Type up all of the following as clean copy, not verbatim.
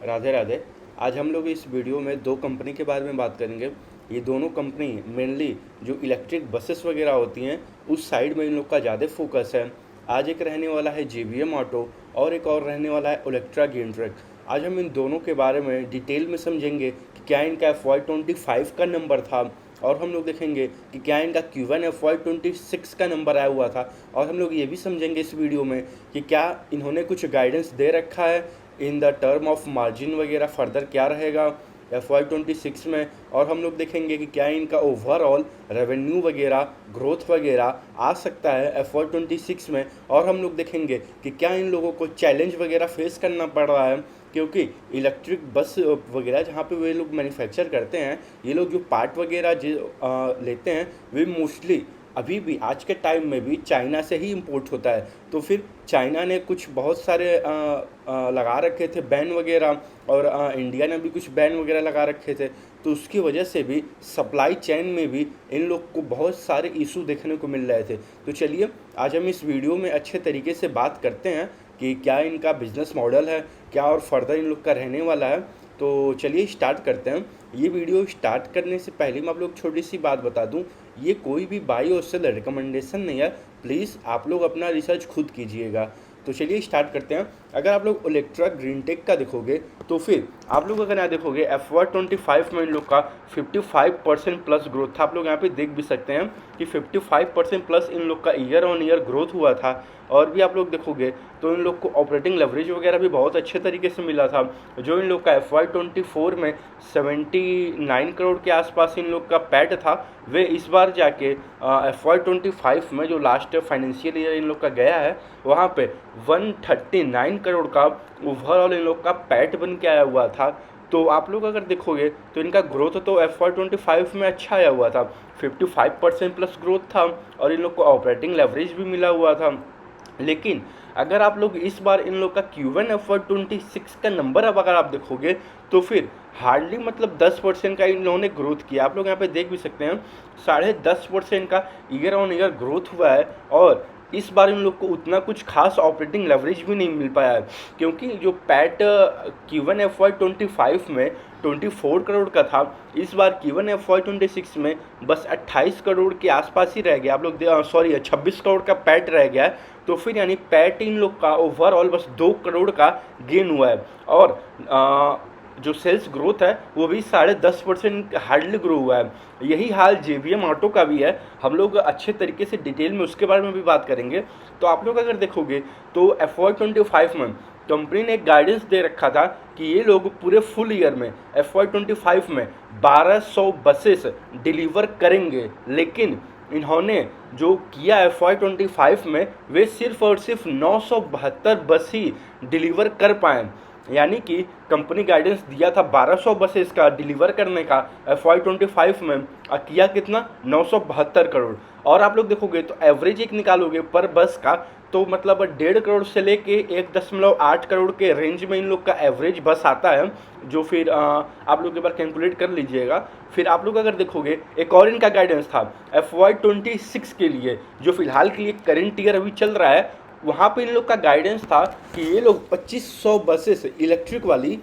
राधे राधे। आज हम लोग इस वीडियो में दो कंपनी के बारे में बात करेंगे। ये दोनों कंपनी मेनली जो इलेक्ट्रिक बसेस वगैरह होती हैं उस साइड में इन लोग का ज़्यादा फोकस है। आज एक रहने वाला है JVM ऑटो और एक और रहने वाला है ओलेक्ट्रा गेनट्रैक। आज हम इन दोनों के बारे में डिटेल में समझेंगे कि क्या इनका FY25 का नंबर था, और हम लोग देखेंगे कि क्या इनका Q1 FY26 का नंबर आया हुआ था, और हम लोग ये भी समझेंगे इस वीडियो में कि क्या इन्होंने कुछ गाइडेंस दे रखा है in the term of margin वगैरह फर्दर क्या रहेगा FY26 में। और हम लोग देखेंगे कि क्या इनका ओवरऑल रेवेन्यू वगैरह ग्रोथ वगैरह आ सकता है FY26 में। और हम लोग देखेंगे कि क्या इन लोगों को चैलेंज वगैरह फेस करना पड़ रहा है, क्योंकि इलेक्ट्रिक बस वगैरह जहाँ पे वे लोग मैन्युफैक्चर करते हैं, ये लोग जो पार्ट वगैरह लेते हैं वे मोस्टली अभी भी आज के टाइम में भी चाइना से ही इंपोर्ट होता है। तो फिर चाइना ने कुछ बहुत सारे लगा रखे थे बैन वगैरह, और इंडिया ने भी कुछ बैन वगैरह लगा रखे थे। तो उसकी वजह से भी सप्लाई चेन में भी इन लोग को बहुत सारे इशू देखने को मिल रहे थे। तो चलिए आज हम इस वीडियो में अच्छे तरीके से बात करते हैं कि क्या इनका बिजनेस मॉडल है, क्या और फर्दर इन लोग का रहने वाला है। तो चलिए स्टार्ट करते हैं। ये वीडियो स्टार्ट करने से पहले मैं आप लोग छोटी सी बात बता दूं, ये कोई भी बाई और सेल रिकमेंडेशन नहीं है। प्लीज़ आप लोग अपना रिसर्च खुद कीजिएगा। तो चलिए स्टार्ट करते हैं। अगर आप लोग ओलेक्ट्रा ग्रीनटेक का देखोगे तो फिर आप लोग अगर यहाँ देखोगे FY25 में इन लोग का 55% प्लस ग्रोथ था। आप लोग यहाँ पे देख भी सकते हैं कि 55% प्लस इन लोग का ईयर ऑन ईयर ग्रोथ हुआ था। और भी आप लोग देखोगे तो इन लोग को ऑपरेटिंग लेवरेज वगैरह भी बहुत अच्छे तरीके से मिला था। जो इन लोग का FY24 में 79 करोड़ के आसपास इन लोग का पैट था, वे इस बार जाके FY25 में जो लास्ट फाइनेंशियल ईयर इन लोग का गया है वहाँ पे 139 करोड़ का ओवरऑल इन लोग का पैट बन के आया हुआ था। तो आप लोग अगर देखोगे तो इनका ग्रोथ तो FY25 में अच्छा आया हुआ था, 55% प्लस ग्रोथ था, और इन लोग को ऑपरेटिंग लेवरेज भी मिला हुआ था। लेकिन अगर आप लोग इस बार इन लोग का Q1 FY26 का नंबर अब अगर आप देखोगे तो फिर हार्डली मतलब 10% का इन लोगों ने ग्रोथ किया। आप लोग यहाँ पे देख भी सकते हैं 10.5% का ईयर ऑन ईयर ग्रोथ हुआ है। और इस बार इन लोग को उतना कुछ खास ऑपरेटिंग लेवरेज भी नहीं मिल पाया है, क्योंकि जो पैट Q1 FY25 में 24 करोड़ का था, इस बार Q1 FY26 में बस 28 करोड़ के आसपास ही रह गया। आप लोग 26 करोड़ का पैट रह गया है। तो फिर यानी पैट इन लोग का ओवरऑल बस 2 करोड़ का गेन हुआ है। और जो सेल्स ग्रोथ है वो भी 10.5% हार्डली ग्रो हुआ है। यही हाल JVM ऑटो का भी है। हम लोग अच्छे तरीके से डिटेल में उसके बारे में भी बात करेंगे। तो आप लोग अगर देखोगे तो FY25 में कंपनी ने एक गाइडेंस दे रखा था कि ये लोग पूरे फुल ईयर में FY25 में 1200 बसेस डिलीवर करेंगे। लेकिन इन्होंने जो किया FY25 में वे सिर्फ और सिर्फ 972 बस ही डिलीवर कर पाए। यानी कि कंपनी गाइडेंस दिया था 1200 बसेस का डिलीवर करने का FY25 में, किया कितना 972 करोड़। और आप लोग देखोगे तो एवरेज एक निकालोगे पर बस का तो मतलब 1.5 करोड़ से लेके 1.8 करोड़ के रेंज में इन लोग का एवरेज बस आता है। जो फिर आप लोग एक बार कैलकुलेट कर लीजिएगा। फिर आप लोग अगर देखोगे एक और इनका गाइडेंस था FY26 के लिए, जो फिलहाल के लिए करेंट ईयर अभी चल रहा है, वहाँ पे इन लोग का गाइडेंस था कि ये लोग 2500 बसेस इलेक्ट्रिक वाली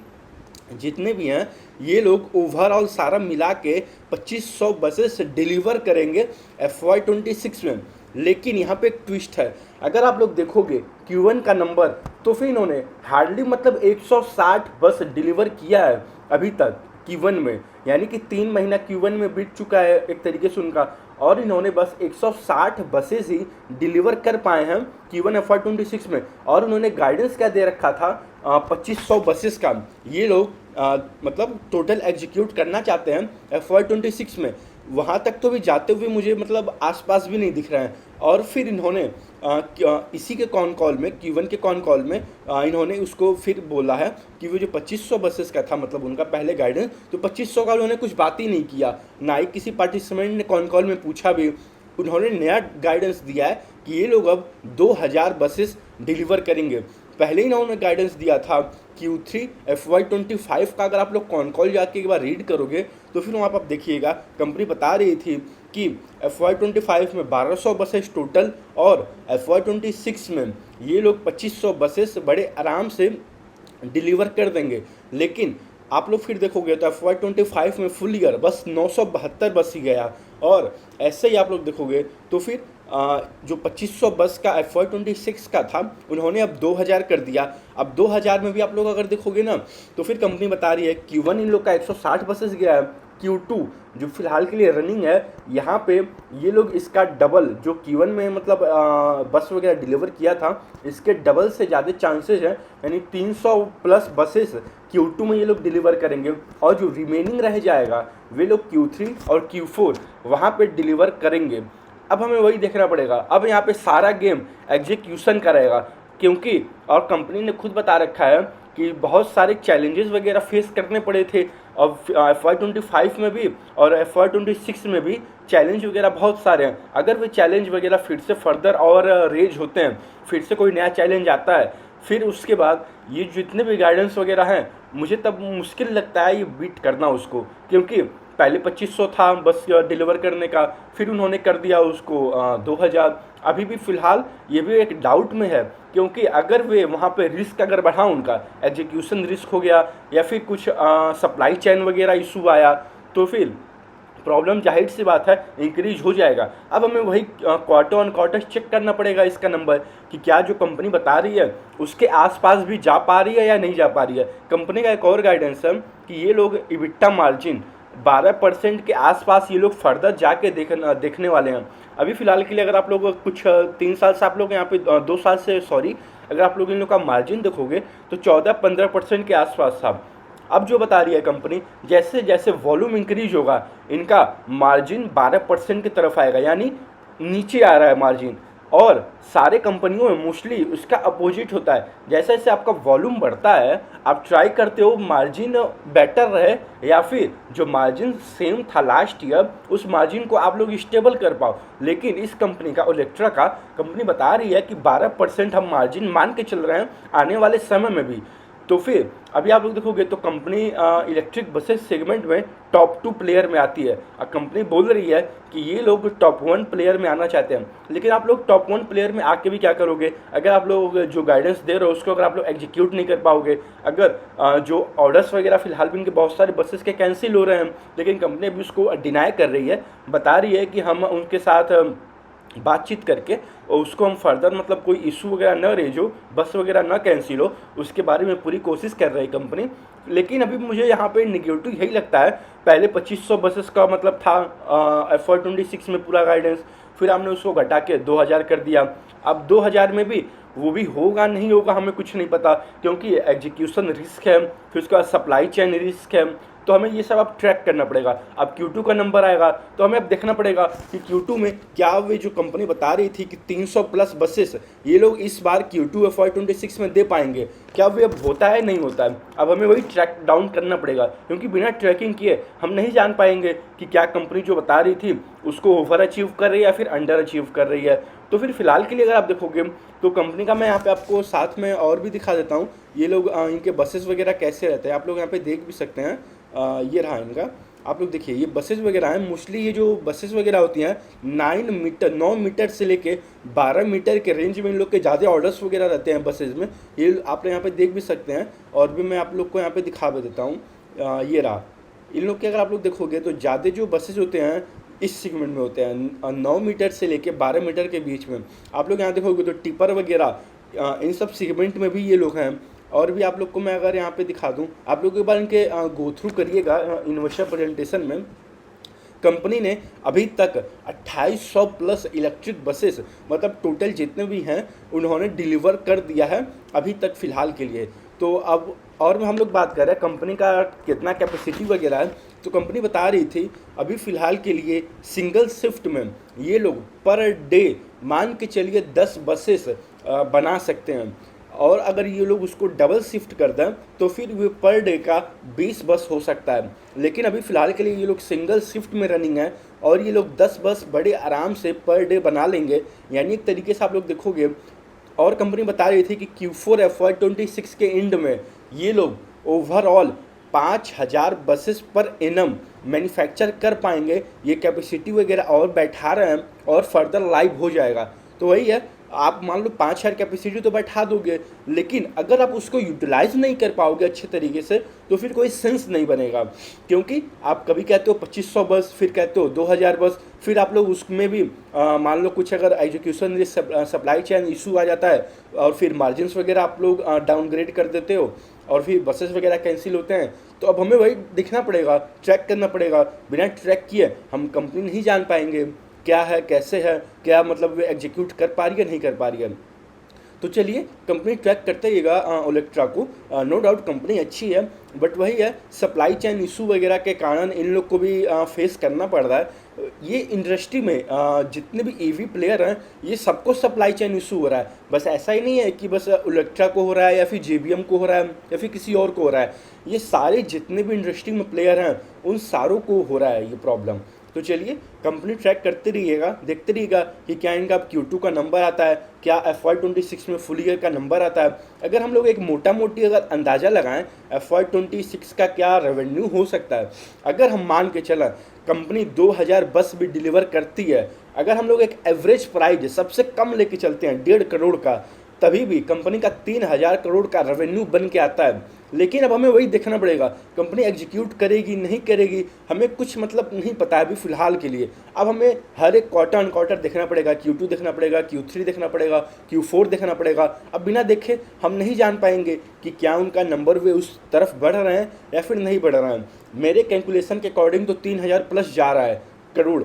जितने भी हैं ये लोग ओवरऑल सारा मिला के 2500 बसेस डिलीवर करेंगे FY26 में। लेकिन यहाँ पे एक ट्विस्ट है। अगर आप लोग देखोगे Q1 का नंबर तो फिर इन्होंने हार्डली मतलब 160 बस डिलीवर किया है अभी तक Q1 में, यानी कि 3 महीना Q1 में बीत चुका है एक तरीके से उनका, और इन्होंने बस 160 बसेस ही डिलीवर कर पाए हैं Q1 FY26 में। और उन्होंने गाइडेंस क्या दे रखा था 2500 बसेस का ये लोग मतलब टोटल एग्जीक्यूट करना चाहते हैं FY26 में। वहाँ तक तो भी जाते हुए मुझे मतलब आसपास भी नहीं दिख रहे हैं। और फिर इन्होंने इसी के कॉन कॉल में Q1 के कॉन कॉल में इन्होंने उसको फिर बोला है कि वो जो 2500 बसेस का था मतलब उनका पहले गाइडेंस, तो 2500 का उन्होंने कुछ बात ही नहीं किया, ना ही किसी पार्टिसिपेंट ने कॉन कॉल में पूछा भी। उन्होंने नया गाइडेंस दिया है कि ये लोग अब 2000 बसेस डिलीवर करेंगे। पहले ही इन्होंने गाइडेंस दिया था Q3 FY25 का। अगर आप लोग कॉन कॉल जाके एक बार रीड करोगे तो फिर वहाँ पर आप देखिएगा कंपनी बता रही थी कि FY25 में 1200 बसेस टोटल, और FY26 में ये लोग 2500 बसेस बड़े आराम से डिलीवर कर देंगे। लेकिन आप लोग फिर देखोगे तो FY25 में फुल ईयर बस 972 बस ही गया। और ऐसे ही आप लोग देखोगे तो फिर जो 2500 बस का FY26 का था, उन्होंने अब 2000 कर दिया। अब 2000 में भी आप लोग अगर देखोगे ना, तो फिर कंपनी बता रही है Q1 इन लोग का 160 बसेस गया है। Q2 जो फिलहाल के लिए रनिंग है, यहाँ पे ये लोग इसका डबल, जो Q1 में मतलब बस वगैरह डिलीवर किया था, इसके डबल से ज़्यादा चांसेस हैं, यानी 300 प्लस बसेस Q2 में ये लोग डिलीवर करेंगे। और जो रिमेनिंग रह जाएगा वे लोग Q3 और Q4 वहाँ पे डिलीवर करेंगे। अब हमें वही देखना पड़ेगा, अब यहाँ पे सारा गेम एग्जीक्यूशन का रहेगा, क्योंकि और कंपनी ने खुद बता रखा है कि बहुत सारे चैलेंजेस वगैरह फेस करने पड़े थे। और FY25 में भी और FY26 में भी चैलेंज वगैरह बहुत सारे हैं। अगर वे चैलेंज वगैरह फिर से फर्दर और रेज होते हैं, फिर से कोई नया चैलेंज आता है, फिर उसके बाद ये जितने भी गाइडेंस वगैरह हैं, मुझे तब मुश्किल लगता है ये बीट करना उसको, क्योंकि पहले 2500 था बस डिलीवर करने का, फिर उन्होंने कर दिया उसको 2000। अभी भी फ़िलहाल ये भी एक डाउट में है, क्योंकि अगर वे वहाँ पे रिस्क अगर बढ़ा, उनका एग्जीक्यूशन रिस्क हो गया या फिर कुछ सप्लाई चेन वगैरह इशू आया, तो फिर प्रॉब्लम जाहिर सी बात है इंक्रीज हो जाएगा। अब हमें वही क्वार्टर ऑन क्वार्टर चेक करना पड़ेगा इसका नंबर, कि क्या जो कंपनी बता रही है उसके आसपास भी जा पा रही है या नहीं जा पा रही है। कंपनी का एक और गाइडेंस है कि ये लोग इबिट्टा मार्जिन 12% के आसपास ये लोग फर्दर जाके देखने वाले हैं। अभी फ़िलहाल के लिए अगर आप लोग कुछ 3 साल से आप लोग यहाँ पे 2 साल से सॉरी, अगर आप लोग इन लोग का मार्जिन देखोगे तो 14-15% के आसपास था। अब जो बता रही है कंपनी, जैसे जैसे वॉल्यूम इंक्रीज होगा इनका मार्जिन 12% की तरफ आएगा, यानी नीचे आ रहा है मार्जिन। और सारे कंपनियों में मोस्टली उसका अपोजिट होता है, जैसे जैसे आपका वॉल्यूम बढ़ता है आप ट्राई करते हो मार्जिन बेटर रहे, या फिर जो मार्जिन सेम था लास्ट ईयर उस मार्जिन को आप लोग स्टेबल कर पाओ। लेकिन इस कंपनी का, ओलेक्ट्रा का, कंपनी बता रही है कि 12% हम मार्जिन मान के चल रहे हैं आने वाले समय में भी। तो फिर अभी आप लोग देखोगे तो कंपनी इलेक्ट्रिक बसेस सेगमेंट में टॉप 2 प्लेयर में आती है। कंपनी बोल रही है कि ये लोग टॉप 1 प्लेयर में आना चाहते हैं। लेकिन आप लोग टॉप 1 प्लेयर में आके भी क्या करोगे, अगर आप लोग जो गाइडेंस दे रहे हो उसको अगर आप लोग एग्जीक्यूट नहीं कर पाओगे, अगर जो ऑर्डर्स वगैरह फिलहाल भी इनके बहुत सारे बसेस के कैंसिल हो रहे हैं, लेकिन कंपनी अभी उसको डिनाई कर रही है, बता रही है कि हम उनके साथ बातचीत करके और उसको हम फर्दर मतलब कोई इशू वगैरह न रेज हो, बस वगैरह ना कैंसिल हो, उसके बारे में पूरी कोशिश कर रही है कंपनी। लेकिन अभी मुझे यहाँ पे निगेटिव यही लगता है, पहले 2500 बसेस का मतलब था FY26 में पूरा गाइडेंस, फिर हमने उसको घटा के 2000 कर दिया। अब 2000 में भी वो भी होगा नहीं होगा हमें कुछ नहीं पता, क्योंकि एग्जीक्यूशन रिस्क है, फिर उसके बाद सप्लाई चेन रिस्क है। तो हमें ये सब अब ट्रैक करना पड़ेगा। अब Q2 का नंबर आएगा तो हमें अब देखना पड़ेगा कि Q2 में क्या वे जो कंपनी बता रही थी कि 300 प्लस बसेस ये लोग इस बार Q2 FY26 में दे पाएंगे, क्या वे अब होता है नहीं होता है। अब हमें वही ट्रैक डाउन करना पड़ेगा, क्योंकि बिना ट्रैकिंग किए हम नहीं जान पाएंगे कि क्या कंपनी जो बता रही थी उसको ओवर अचीव कर रही है या फिर अंडर अचीव कर रही है। तो फिर फिलहाल के लिए अगर आप देखोगे तो कंपनी का मैं यहाँ पे आपको साथ में और भी दिखा देता हूँ, ये लोग इनके बसेस वगैरह कैसे रहते हैं, आप लोग यहाँ पे देख भी सकते हैं। ये रहा इनका, आप लोग देखिए ये बसेस वगैरह हैं। मोस्टली ये जो बसेस वगैरह होती हैं 9 मीटर से लेके 12 मीटर के रेंज में इन लोग के ज़्यादा ऑर्डर्स वगैरह रहते हैं बसेस में। ये आप लोग यहाँ पे देख भी सकते हैं, और भी मैं आप लोग को यहाँ पे दिखा भी देता हूँ। ये रहा इन लोग के, अगर आप लोग देखोगे तो ज़्यादा जो बसेस होते हैं इस सेगमेंट में होते हैं 9 मीटर से लेके 12 मीटर के बीच में। आप लोग यहाँ देखोगे तो टिपर वगैरह इन सब सेगमेंट में भी ये लोग हैं। और भी आप लोग को मैं अगर यहाँ पे दिखा दूँ, आप लोग एक बार इनके गो थ्रू करिएगा इन्वेस्टर प्रेजेंटेशन में। कंपनी ने अभी तक 2800 प्लस इलेक्ट्रिक बसेस मतलब टोटल जितने भी हैं उन्होंने डिलीवर कर दिया है अभी तक फ़िलहाल के लिए। तो अब और हम लोग बात कर रहे हैं कंपनी का कितना कैपेसिटी वगैरह है, तो कंपनी बता रही थी अभी फ़िलहाल के लिए सिंगल शिफ्ट में ये लोग पर डे मान के चलिए 10 बसेस बना सकते हैं। और अगर ये लोग उसको डबल शिफ्ट कर दें तो फिर वो पर डे का 20 बस हो सकता है। लेकिन अभी फ़िलहाल के लिए ये लोग सिंगल शिफ्ट में रनिंग है और ये लोग 10 बस बड़े आराम से पर डे बना लेंगे। यानी एक तरीके से आप लोग देखोगे, और कंपनी बता रही थी कि Q4 FY26 के एंड में ये लोग overall 5000 buses per annum manufacture कर पाएंगे। ये कैपेसिटी वगैरह और बैठा रहे हैं और फर्दर लाइव हो जाएगा। तो वही है आप मान लो 5,000 कैपेसिटी तो बैठा दोगे, लेकिन अगर आप उसको यूटिलाइज नहीं कर पाओगे अच्छे तरीके से तो फिर कोई सेंस नहीं बनेगा। क्योंकि आप कभी कहते हो 2500 बस, फिर कहते हो 2000 बस, फिर आप लोग उसमें भी मान लो कुछ अगर एजुकेशन सप्लाई चेन इशू आ जाता है और फिर मार्जिन्स वगैरह आप लोग डाउनग्रेड कर देते हो और फिर बसेस वगैरह कैंसिल होते हैं, तो अब हमें वही देखना पड़ेगा, ट्रैक करना पड़ेगा। बिना ट्रैक किए हम कंपनी नहीं जान पाएंगे क्या है, कैसे है, क्या मतलब वे एग्जीक्यूट कर पा रही है, नहीं कर पा रही है। तो चलिए कंपनी ट्रैक करते रहिएगा ओलेक्ट्रा को। नो डाउट कंपनी अच्छी है, बट वही है सप्लाई चेन इशू वगैरह के कारण इन लोग को भी फेस करना पड़ रहा है। ये इंडस्ट्री में जितने भी ईवी प्लेयर हैं ये सबको सप्लाई चेन इशू हो रहा है। बस ऐसा ही नहीं है कि बस ओलेक्ट्रा को हो रहा है या फिर जेबीएम को हो रहा है या फिर किसी और को हो रहा है, ये सारे जितने भी इंडस्ट्री में प्लेयर हैं उन सारों को हो रहा है ये प्रॉब्लम। तो चलिए कंपनी ट्रैक करते रहिएगा, देखते रहिएगा कि क्या इनका Q2 का नंबर आता है, क्या FY26 में फुल ईयर का नंबर आता है। अगर हम लोग एक मोटा मोटी अगर अंदाज़ा लगाएं FY26 का क्या रेवेन्यू हो सकता है, अगर हम मान के चलें कंपनी 2000 बस भी डिलीवर करती है, अगर हम लोग एक एवरेज प्राइस सबसे कम लेके चलते हैं 1.5 करोड़ का, तभी भी कंपनी का 3000 करोड़ का रेवेन्यू बन के आता है। लेकिन अब हमें वही देखना पड़ेगा कंपनी एग्जीक्यूट करेगी नहीं करेगी, हमें कुछ मतलब नहीं पता है अभी फ़िलहाल के लिए। अब हमें हर एक क्वार्टर ऑन क्वार्टर देखना पड़ेगा, Q2 देखना पड़ेगा, Q3 देखना पड़ेगा, Q4 देखना पड़ेगा। अब बिना देखे हम नहीं जान पाएंगे कि क्या उनका नंबर वे उस तरफ बढ़ रहे हैं या फिर नहीं बढ़ रहे हैं। मेरे कैलकुलेशन के अकॉर्डिंग तो 3000 प्लस जा रहा है करोड़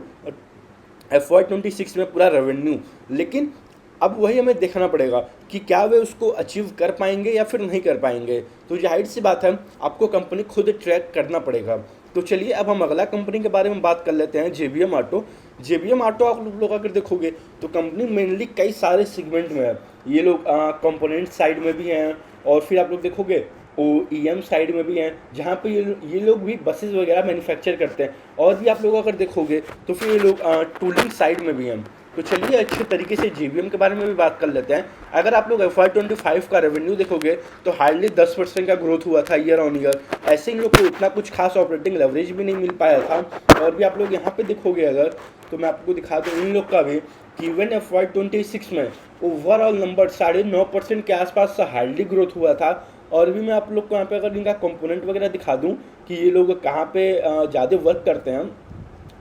FY26 में पूरा रेवेन्यू। लेकिन अब वही हमें देखना पड़ेगा कि क्या वे उसको अचीव कर पाएंगे या फिर नहीं कर पाएंगे। तो जाहिर सी बात है आपको कंपनी खुद ट्रैक करना पड़ेगा। तो चलिए अब हम अगला कंपनी के बारे में बात कर लेते हैं, जेबीएम ऑटो। जेबीएम ऑटो आप लोग अगर देखोगे तो कंपनी मेनली कई सारे सेगमेंट में है। ये लोग कंपोनेंट साइड में भी हैं और फिर आप लोग देखोगे OEM साइड में भी हैं, जहाँ पे ये लोग भी बसेस वगैरह मैन्युफैक्चर करते हैं। और भी आप लोग अगर देखोगे तो फिर ये लोग टूलिंग साइड में भी हैं। तो चलिए अच्छे तरीके से जेबीएम के बारे में भी बात कर लेते हैं। अगर आप लोग FY25 का रेवेन्यू देखोगे तो हार्डली 10% का ग्रोथ हुआ था ईयर ऑन ईयर। ऐसे इन लोग को उतना कुछ खास ऑपरेटिंग लेवरेज भी नहीं मिल पाया था। और भी आप लोग यहाँ पे देखोगे अगर, तो मैं आपको दिखा दूँ इन लोग का भी कि इवन FY26 में ओवरऑल नंबर 9.5% के आसपास हार्डली ग्रोथ हुआ था। और भी मैं आप लोग को यहाँ पे अगर इनका कंपोनेंट वगैरह दिखा दूँ कि ये लोग कहाँ पे ज़्यादा वर्क करते हैं,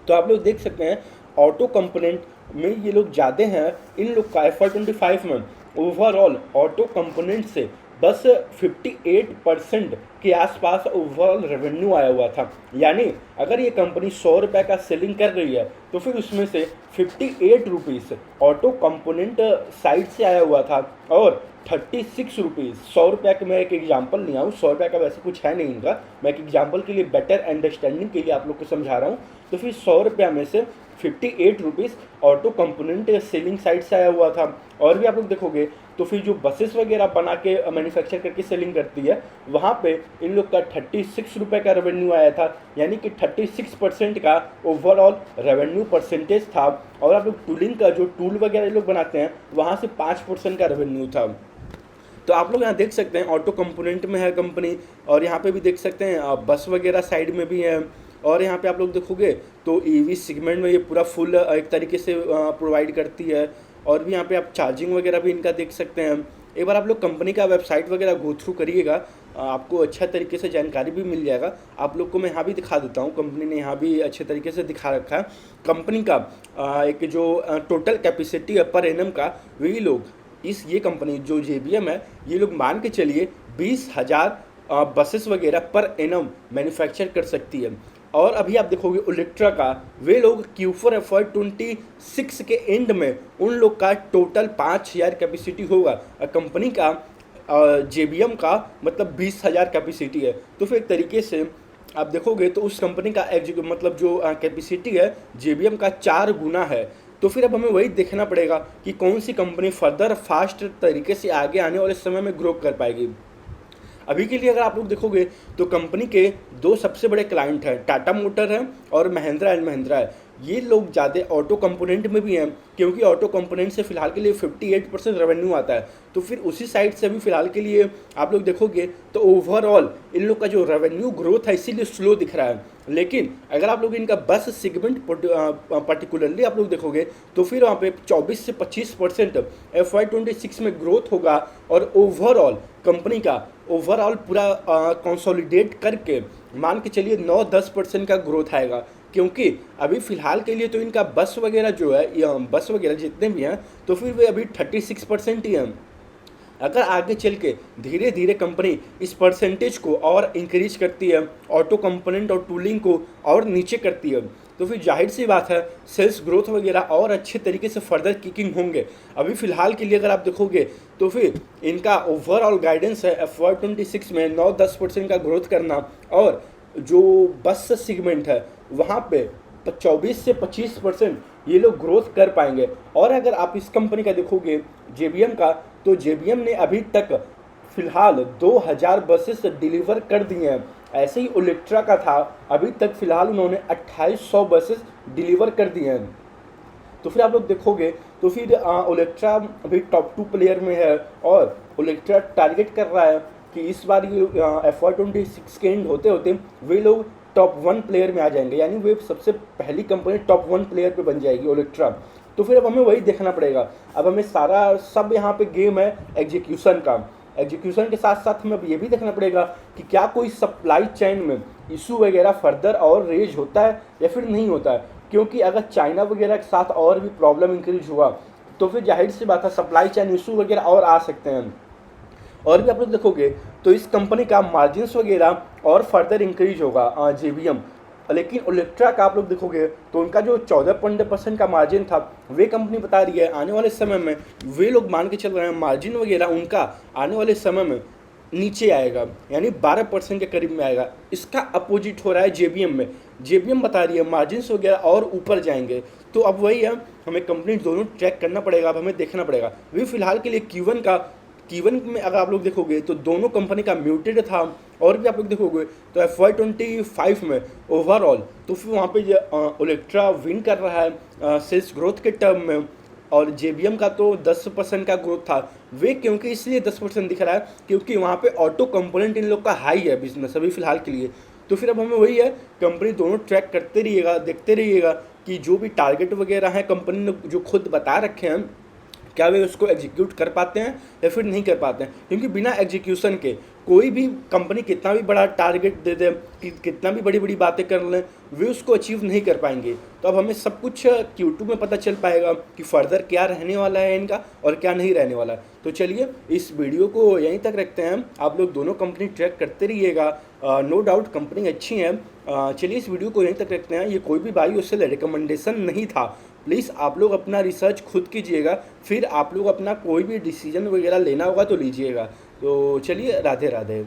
तो आप लोग देख सकते हैं ऑटो कंपोनेंट में ये लोग ज़्यादा हैं। इन लोग का FY25 में ओवरऑल ऑटो कंपोनेंट से बस 58% के आसपास ओवरऑल रेवेन्यू आया हुआ था। यानी अगर ये कंपनी 100 रुपये का सेलिंग कर रही है तो फिर उसमें से 58 रुपीज़ ऑटो कंपोनेंट साइड से आया हुआ था और 36 रुपीज़, 100 रुपये का मैं एक एग्जांपल लिया हूँ, 100 रुपये का वैसे कुछ है नहीं इनका, मैं एक एग्जांपल के लिए बेटर अंडरस्टैंडिंग के लिए आप लोग को समझा रहा हूँ। तो फिर 100 रुपये में से 58 rupees auto component selling side से आया हुआ था। और भी आप लोग देखोगे तो फिर जो बसेस वगैरह बना के मैन्युफैक्चर करके सेलिंग करती है वहाँ पे इन लोग का 36 रुपये का रेवेन्यू आया था। यानी कि 36% का ओवरऑल रेवेन्यू परसेंटेज था। और आप लोग टूलिंग का जो टूल वगैरह लोग बनाते हैं वहाँ से 5% का रेवेन्यू था। तो आप लोग यहाँ देख सकते हैं ऑटो कंपोनेंट में है कंपनी, और यहाँ पे भी देख सकते हैं बस वगैरह साइड में भी है। और यहाँ पे आप लोग देखोगे तो ईवी सेगमेंट में ये पूरा फुल एक तरीके से प्रोवाइड करती है। और भी यहाँ पे आप चार्जिंग वगैरह भी इनका देख सकते हैं। एक बार आप लोग कंपनी का वेबसाइट वगैरह गो थ्रू करिएगा, आपको अच्छा तरीके से जानकारी भी मिल जाएगा। आप लोग को मैं यहाँ भी दिखा देता हूँ, कंपनी ने यहाँ भी अच्छे तरीके से दिखा रखा है कंपनी का एक जो टोटल कैपेसिटी है पर एनम का। वही लोग ये कंपनी जो जेबीएम है ये लोग मान के चलिए 20,000 बसेस वगैरह पर एनम मैन्युफैक्चर कर सकती है। और अभी आप देखोगे ओलेक्ट्रा का, वे लोग Q4 FY26 के एंड में उन लोग का टोटल 5,000 कैपेसिटी होगा। कंपनी का जेबीएम का मतलब 20,000 कैपेसिटी है। तो फिर एक तरीके से आप देखोगे तो उस कंपनी का मतलब जो कैपेसिटी है जेबीएम का 4 गुना है। तो फिर अब हमें वही देखना पड़ेगा कि कौन सी कंपनी फर्दर फास्ट तरीके से आगे आने वाले समय में ग्रो कर पाएगी। अभी के लिए अगर आप लोग देखोगे तो कंपनी के 2 सबसे बड़े क्लाइंट हैं, टाटा मोटर है और महिंद्रा एंड महिंद्रा है। ये लोग ज़्यादा ऑटो कंपोनेंट में भी हैं, क्योंकि ऑटो कंपोनेंट से फ़िलहाल के लिए 58% रेवेन्यू आता है। तो फिर उसी साइड से भी फ़िलहाल के लिए आप लोग देखोगे तो ओवरऑल इन लोग का जो रेवेन्यू ग्रोथ है इसीलिए स्लो दिख रहा है। लेकिन अगर आप लोग इनका बस सेगमेंट पर्टिकुलरली आप लोग देखोगे तो फिर वहाँ पे 24 से 25% FY26 में ग्रोथ होगा, और ओवरऑल कंपनी का ओवरऑल पूरा कंसोलिडेट करके मान के चलिए 9-10% का ग्रोथ आएगा। क्योंकि अभी फ़िलहाल के लिए तो इनका बस वगैरह जो है, या बस वगैरह जितने भी हैं तो फिर वे अभी 36% ही हैं। अगर आगे चल के धीरे धीरे कंपनी इस परसेंटेज को और इंक्रीज करती है, ऑटो कंपोनेंट और टूलिंग को और नीचे करती है, तो फिर जाहिर सी बात है सेल्स ग्रोथ वगैरह और अच्छे तरीके से फर्दर किकिंग होंगे। अभी फ़िलहाल के लिए अगर आप देखोगे तो फिर इनका ओवरऑल गाइडेंस है FY26 में 9-10% का ग्रोथ करना, और जो बस सेगमेंट है वहाँ पे 24 से 25% ये लोग ग्रोथ कर पाएंगे। और अगर आप इस कंपनी का देखोगे JBM का, तो JBM ने अभी तक फ़िलहाल 2000 बसेस डिलीवर कर दिए हैं। ऐसे ही ओलेक्ट्रा का था, अभी तक फ़िलहाल उन्होंने 2800 बसेस डिलीवर कर दिए हैं। तो फिर आप लोग देखोगे तो फिर ओलेक्ट्रा अभी टॉप 2 प्लेयर में है, और ओलेक्ट्रा टारगेट कर रहा है कि इस बार ये FY26 के एंड होते होते वे लोग टॉप 1 प्लेयर में आ जाएंगे, यानी वे सबसे पहली कंपनी टॉप 1 प्लेयर पे बन जाएगी ओलेक्ट्रा। तो फिर अब हमें वही देखना पड़ेगा। अब हमें सारा सब यहाँ पे गेम है एग्जीक्यूशन का। एग्जीक्यूशन के साथ साथ हमें अब ये भी देखना पड़ेगा कि क्या कोई सप्लाई चेन में इशू वगैरह फर्दर और रेज होता है या फिर नहीं होता है। क्योंकि अगर चाइना वगैरह के साथ और भी प्रॉब्लम इंक्रीज हुआ तो फिर जाहिर सी बात है सप्लाई चेन इशू वगैरह और आ सकते हैं। और भी आप लोग देखोगे तो इस कंपनी का मार्जिन्स वगैरह और फर्दर इंक्रीज होगा JBM। लेकिन ओलेक्ट्रा का आप लोग देखोगे तो उनका जो 14% का मार्जिन था, वे कंपनी बता रही है आने वाले समय में वे लोग मान के चल रहे हैं मार्जिन वगैरह उनका आने वाले समय में नीचे आएगा, यानी 12% के करीब में आएगा। इसका अपोजिट हो रहा है JBM में। JBM बता रही है मार्जिन्स वगैरह और ऊपर जाएंगे। तो अब वही है, हमें कंपनी दोनों ट्रैक करना पड़ेगा। अब हमें देखना पड़ेगा वे फिलहाल के लिए Q1 में अगर आप लोग देखोगे तो दोनों कंपनी का म्यूटेड था। और भी आप लोग देखोगे तो FY25 में ओवरऑल तो फिर वहाँ पे ओलेक्ट्रा विन कर रहा है सेल्स ग्रोथ के टर्म में, और JBM का तो 10% का ग्रोथ था। वे क्योंकि इसलिए 10% दिख रहा है क्योंकि वहाँ पे ऑटो कंपोनेंट इन लोग का हाई है बिजनेस अभी फ़िलहाल के लिए। तो फिर अब हमें वही है, कंपनी दोनों ट्रैक करते रहिएगा, देखते रहिएगा कि जो भी टारगेट वगैरह है कंपनी ने जो खुद बता रखे हैं क्या वे उसको एग्जीक्यूट कर पाते हैं या फिर नहीं कर पाते हैं। क्योंकि बिना एग्जीक्यूशन के कोई भी कंपनी कितना भी बड़ा टारगेट दे दे, कितना भी बड़ी बड़ी बातें कर लें, वे उसको अचीव नहीं कर पाएंगे। तो अब हमें सब कुछ Q2 में पता चल पाएगा कि फर्दर क्या रहने वाला है इनका और क्या नहीं रहने वाला है। तो चलिए इस वीडियो को यहीं तक रखते हैं। आप लोग दोनों कंपनी ट्रैक करते रहिएगा, नो डाउट कंपनी अच्छी है। चलिए इस वीडियो को यहीं तक रखते हैं। ये कोई भी बाई उससे रिकमेंडेशन नहीं था। प्लीज़ आप लोग अपना रिसर्च खुद कीजिएगा, फिर आप लोग अपना कोई भी डिसीजन वगैरह लेना होगा तो लीजिएगा। तो चलिए राधे राधे।